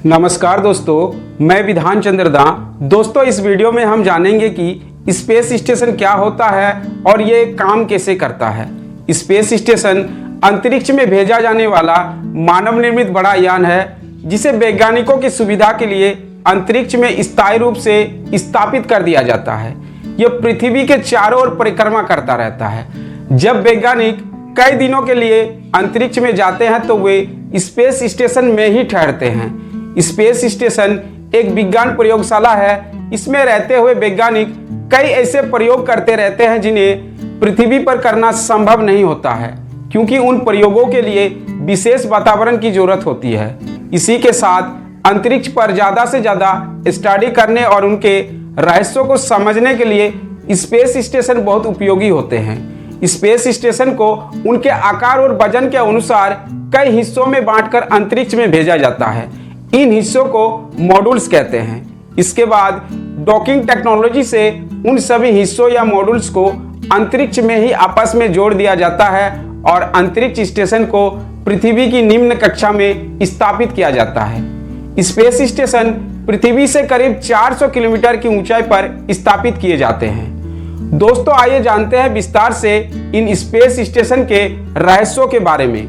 नमस्कार दोस्तों, मैं विधान चंद्र दा। दोस्तों, इस वीडियो में हम जानेंगे कि स्पेस स्टेशन क्या होता है और ये काम कैसे करता है। स्पेस स्टेशन अंतरिक्ष में भेजा जाने वाला मानव निर्मित बड़ा यान है जिसे वैज्ञानिकों की सुविधा के लिए अंतरिक्ष में स्थायी रूप से स्थापित कर दिया जाता है। यह पृथ्वी के चारों ओर परिक्रमा करता रहता है। जब वैज्ञानिक कई दिनों के लिए अंतरिक्ष में जाते हैं तो वे स्पेस स्टेशन में ही ठहरते हैं। स्पेस स्टेशन एक विज्ञान प्रयोगशाला है। इसमें रहते हुए वैज्ञानिक कई ऐसे प्रयोग करते रहते हैं जिन्हें पृथ्वी पर करना संभव नहीं होता है, क्योंकि उन प्रयोगों के लिए विशेष वातावरण की जरूरत होती है। इसी के साथ अंतरिक्ष पर ज़्यादा से ज़्यादा स्टडी करने और उनके रहस्यों को समझने के लिए स्पेस स्टेशन बहुत उपयोगी होते हैं। स्पेस स्टेशन को उनके आकार और वजन के अनुसार कई हिस्सों में बांटकर अंतरिक्ष में भेजा जाता है। इन हिस्सों को मॉड्यूल्स कहते हैं। इसके बाद डॉकिंग टेक्नोलॉजी से उन सभी हिस्सों या मॉड्यूल्स को अंतरिक्ष में ही आपस में जोड़ दिया जाता है और अंतरिक्ष स्टेशन को पृथ्वी की निम्न कक्षा में स्थापित किया जाता है। स्पेस स्टेशन पृथ्वी से करीब 400 किलोमीटर की ऊंचाई पर स्थापित किए जाते हैं। दोस्तों, आइए जानते हैं विस्तार से इन स्पेस स्टेशन के रहस्यों के बारे में।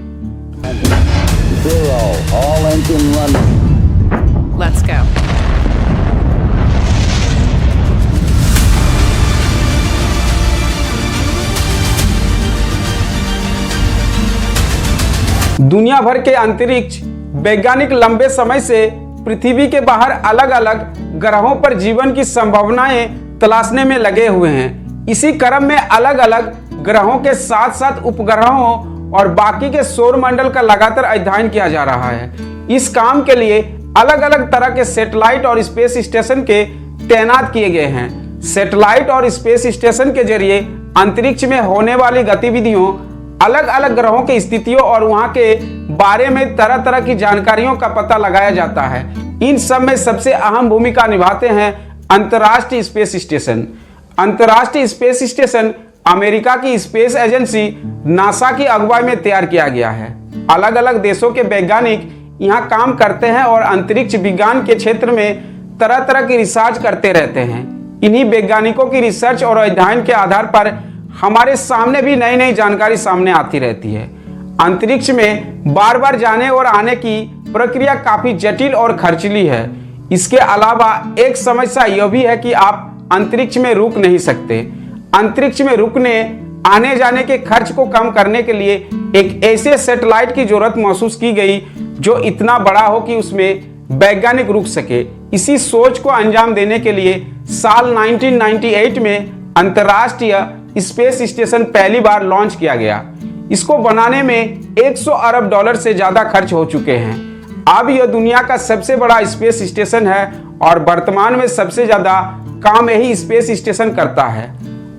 Let's go. दुनिया भर के अंतरिक्ष वैज्ञानिक लंबे समय से पृथ्वी के बाहर अलग अलग ग्रहों पर जीवन की संभावनाएं तलाशने में लगे हुए हैं। इसी क्रम में अलग अलग ग्रहों के साथ साथ उपग्रहों और बाकी के सौर मंडल का लगातार अध्ययन किया जा रहा है। इस काम के लिए अलग अलग तरह के सैटेलाइट और स्पेस स्टेशन के तैनात किए गए हैं। सैटेलाइट और स्पेस स्टेशन के जरिए अंतरिक्ष में होने वाली गतिविधियों, अलग अलग ग्रहों की स्थितियों और वहां के बारे में तरह तरह की जानकारियों का पता लगाया जाता है। इन सब में सबसे अहम भूमिका निभाते हैं अंतर्राष्ट्रीय स्पेस स्टेशन। अंतर्राष्ट्रीय स्पेस स्टेशन अमेरिका की स्पेस एजेंसी नासा की अगुवाई में तैयार किया गया है। अलग अलग देशों के वैज्ञानिक यहाँ काम करते हैं और अंतरिक्ष विज्ञान के क्षेत्र में तरह तरह की रिसर्च करते रहते हैं। इन्हीं वैज्ञानिकों की रिसर्च और अध्ययन के आधार पर हमारे सामने भी नई नई जानकारी सामने आती रहती है। अंतरिक्ष में बार बार जाने और आने की प्रक्रिया काफी जटिल और खर्चीली है। इसके अलावा एक समस्या यह भी है कि आप अंतरिक्ष में रुक नहीं सकते। अंतरिक्ष में रुकने आने जाने के खर्च को कम करने के लिए एक ऐसे सैटेलाइट की जरूरत महसूस की गई जो इतना बड़ा हो कि उसमें वैज्ञानिक रुक सके। इसी सोच को अंजाम देने के लिए साल 1998 में अंतर्राष्ट्रीय स्पेस स्टेशन पहली बार लॉन्च किया गया। इसको बनाने में 100 अरब डॉलर से ज्यादा खर्च हो चुके हैं। अब यह दुनिया का सबसे बड़ा स्पेस स्टेशन है और वर्तमान में सबसे ज्यादा काम यही स्पेस स्टेशन करता है।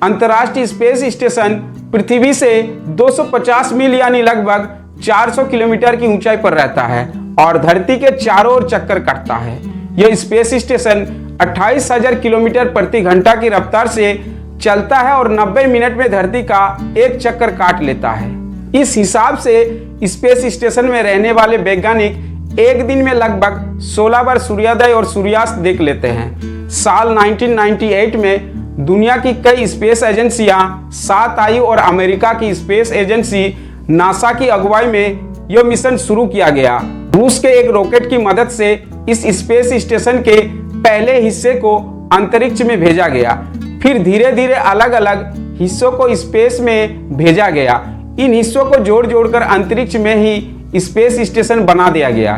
अंतर्राष्ट्रीय स्पेस स्टेशन पृथ्वी से 250 मील यानी लगभग 400 किलोमीटर की ऊंचाई पर रहता है और धरती के चारों ओर चक्कर काटता है। यह स्पेस स्टेशन 28,000 किलोमीटर प्रति घंटा की रफ्तार से चलता है और 90 मिनट में धरती का एक चक्कर काट लेता है। इस हिसाब से स्पेस स्टेशन में रहने वाले वैज्ञानिक एक दिन में लगभग 16 बार सूर्योदय और सूर्यास्त देख लेते हैं। साल 1998 में दुनिया की कई स्पेस एजेंसियां साथ आई और अमेरिका की स्पेस एजेंसी नासा की अगुवाई में यह मिशन शुरू किया गया। रूस के एक रॉकेट की मदद से इस स्पेस स्टेशन के पहले हिस्से को अंतरिक्ष में भेजा गया। फिर धीरे धीरे अलग अलग हिस्सों को स्पेस में भेजा गया। इन हिस्सों को जोड़ जोड़कर अंतरिक्ष में ही स्पेस स्टेशन बना दिया गया।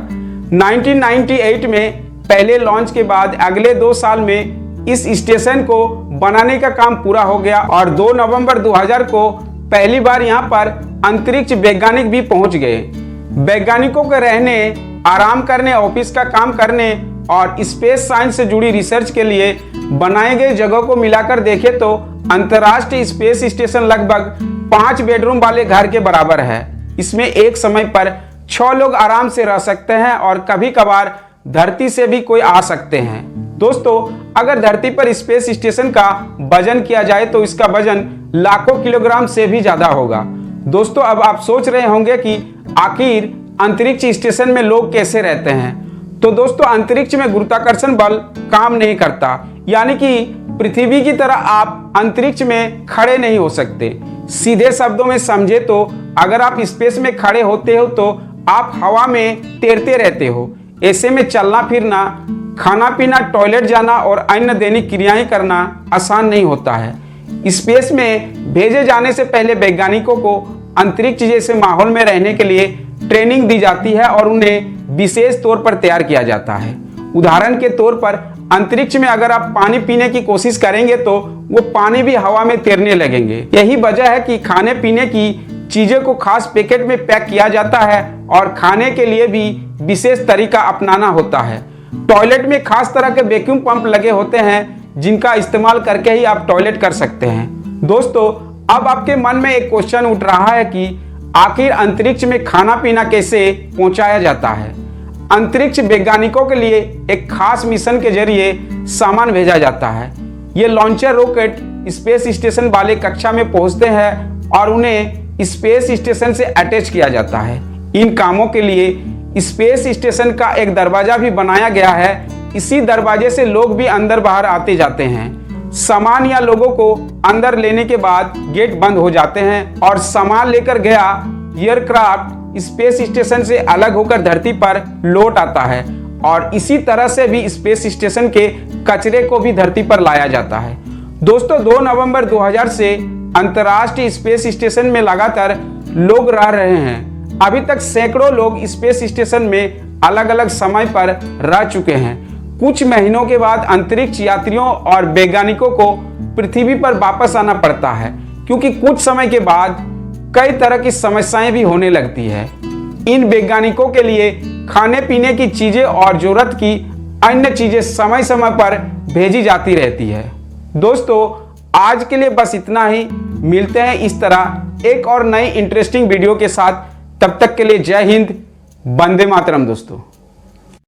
1998 में पहले लॉन्च के बाद अगले 2 साल में इस स्टेशन को बनाने का काम पूरा हो गया और 2 नवंबर 2000 को पहली बार यहाँ पर अंतरिक्ष वैज्ञानिक भी पहुंच गए। वैज्ञानिकों के रहने, आराम करने, ऑफिस का काम करने और स्पेस साइंस से जुड़ी रिसर्च के लिए बनाए गए जगह को मिलाकर देखें तो अंतर्राष्ट्रीय स्पेस स्टेशन लगभग 5 बेडरूम वाले घर के बराबर है। इसमें एक समय पर 6 लोग आराम से रह सकते हैं और कभी कभार धरती से भी कोई आ सकते हैं। दोस्तों, अगर धरती पर स्पेस स्टेशन का वजन किया जाए तो इसका वजन लाखों किलोग्राम से भी ज्यादा होगा। दोस्तों, अब आप सोच रहे होंगे कि आखिर अंतरिक्ष स्टेशन में लोग कैसे रहते हैं। तो दोस्तों अंतरिक्ष में गुरुत्वाकर्षण बल काम नहीं करता, यानी कि पृथ्वी की तरह आप अंतरिक्ष में खड़े नहीं हो सकते। सीधे शब्दों में समझे तो अगर आप स्पेस में खड़े होते हो तो आप हवा में तैरते रहते हो। ऐसे में चलना फिरना, खाना पीना, टॉयलेट जाना और अन्य दैनिक क्रियाएं करना आसान नहीं होता है। स्पेस में भेजे जाने से पहले वैज्ञानिकों को अंतरिक्ष जैसे माहौल में रहने के लिए ट्रेनिंग दी जाती है और उन्हें विशेष तौर पर तैयार किया जाता है। उदाहरण के तौर पर अंतरिक्ष में अगर आप पानी पीने की कोशिश करेंगे तो वो पानी भी हवा में तैरने लगेंगे। यही वजह है कि खाने पीने की चीजें को खास पैकेट में पैक किया जाता है और खाने के लिए भी विशेष तरीका अपनाना होता है। टॉयलेट में खास तरह के वैक्यूम पंप लगे होते हैं जिनका इस्तेमाल करके ही आप टॉयलेट कर सकते हैं। दोस्तों, अब आपके मन में एक क्वेश्चन उठ रहा है कि आखिर अंतरिक्ष में खाना पीना कैसे पहुंचाया जाता है। अंतरिक्ष वैज्ञानिकों के लिए एक खास मिशन के जरिए सामान भेजा जाता है। ये लॉन्चर रॉकेट स्पेस स्टेशन वाले कक्षा में पहुंचते हैं और उन्हें स्पेस स्टेशन से अटैच किया जाता है। इन कामों के लिए स्पेस स्टेशन का एक दरवाजा भी बनाया गया है। इसी दरवाजे से लोग भी अंदर बाहर आते जाते हैं। सामान या लोगों को अंदर लेने के बाद गेट बंद हो जाते हैं और सामान लेकर गया एयरक्राफ्ट स्पेस स्टेशन से अलग होकर धरती पर लौट आता है और इसी तरह से भी स्पेस स्टेशन के कचरे को भी धरती पर लाया जाता है। दोस्तों, 2 नवंबर 2000 से अंतर्राष्ट्रीय स्पेस स्टेशन में लगातार लोग रह रहे हैं। अभी तक सैकड़ों लोग स्पेस स्टेशन में अलग अलग समय पर रह चुके हैं। कुछ महीनों के बाद अंतरिक्ष यात्रियों और वैज्ञानिकों को पृथ्वी पर वापस आना पड़ता है, क्योंकि कुछ समय के बाद कई तरह की समस्याएं भी होने लगती है। इन वैज्ञानिकों के लिए खाने पीने की चीजें और जरूरत की अन्य चीजें समय समय पर भेजी जाती रहती है। दोस्तों, आज के लिए बस इतना ही। मिलते हैं इस तरह एक और नई इंटरेस्टिंग वीडियो के साथ। तब तक के लिए जय हिंद, वंदे मातरम दोस्तों।